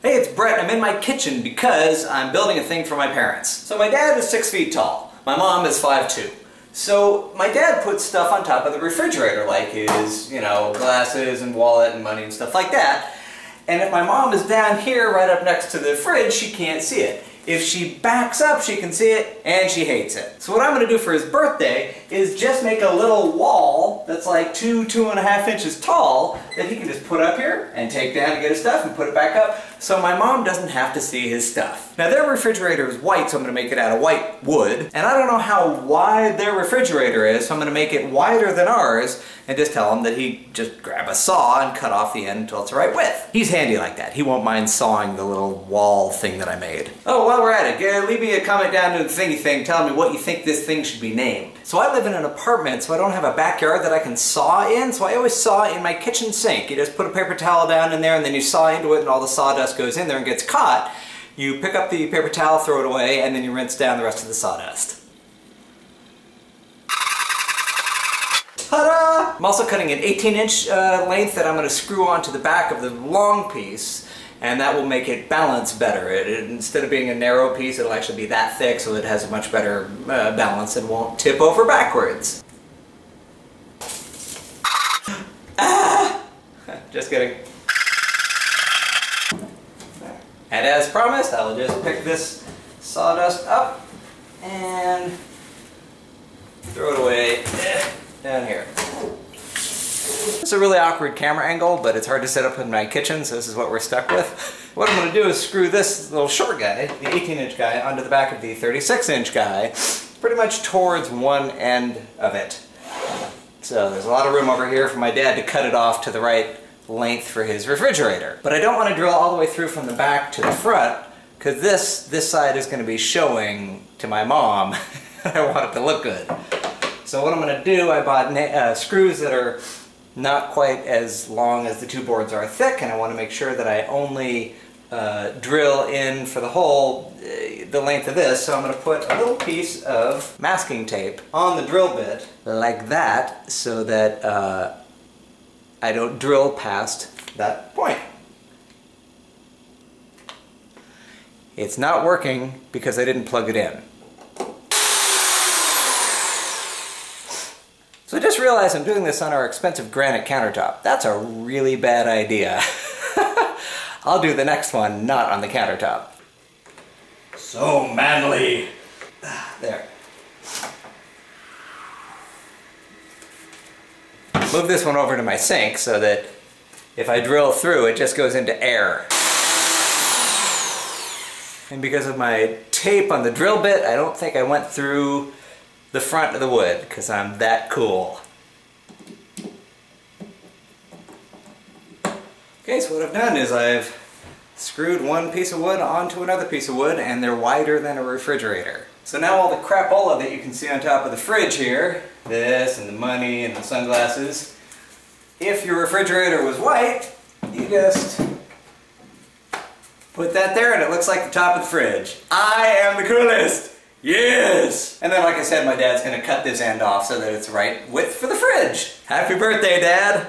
Hey, it's Brett. I'm in my kitchen because I'm building a thing for my parents. So my dad is 6 feet tall. My mom is 5'2". So my dad puts stuff on top of the refrigerator, like his, glasses and wallet and money and stuff like that. And if my mom is down here right up next to the fridge, she can't see it. If she backs up, she can see it, and she hates it. So what I'm going to do for his birthday is just make a little wall that's like 2.5 inches tall that he can just put up here and take down to get his stuff and put it back up so my mom doesn't have to see his stuff. Now their refrigerator is white, so I'm going to make it out of white wood. And I don't know how wide their refrigerator is, so I'm going to make it wider than ours and just tell him that he just grab a saw and cut off the end until it's the right width. He's handy like that. He won't mind sawing the little wall thing that I made. Oh, while we're at it, leave me a comment down to the thingy thing telling me what you think this thing should be named. So I live in an apartment, so I don't have a backyard that I can saw in, so I always saw in my kitchen sink. You just put a paper towel down in there and then you saw into it and all the sawdust goes in there and gets caught. You pick up the paper towel, throw it away, and then you rinse down the rest of the sawdust. Ta-da! I'm also cutting an 18-inch length that I'm going to screw onto the back of the long piece, and that will make it balance better. Instead of being a narrow piece, it'll actually be that thick, so it has a much better balance and won't tip over backwards. Ah! Just kidding. And as promised, I will just pick this sawdust up and throw it away down here. It's a really awkward camera angle, but it's hard to set up in my kitchen, so this is what we're stuck with. What I'm going to do is screw this little short guy, the 18-inch guy, onto the back of the 36-inch guy, pretty much towards one end of it. So there's a lot of room over here for my dad to cut it off to the right length for his refrigerator. But I don't want to drill all the way through from the back to the front, because this side is going to be showing to my mom. I want it to look good. So what I'm going to do, I bought screws that are not quite as long as the two boards are thick, and I want to make sure that I only drill in for the hole the length of this. So I'm going to put a little piece of masking tape on the drill bit like that, so that I don't drill past that point. It's not working because I didn't plug it in. So I just realized I'm doing this on our expensive granite countertop. That's a really bad idea. I'll do the next one not on the countertop. So manly. There. Move this one over to my sink so that if I drill through, it just goes into air. And because of my tape on the drill bit, I don't think I went through the front of the wood, because I'm that cool. Okay, so what I've done is I've screwed one piece of wood onto another piece of wood, and they're wider than a refrigerator. So now all the crapola that you can see on top of the fridge here, this and the money and the sunglasses, if your refrigerator was white, you just put that there and it looks like the top of the fridge. I am the coolest! Yes! And then, like I said, my dad's going to cut this end off so that it's the right width for the fridge. Happy birthday, Dad!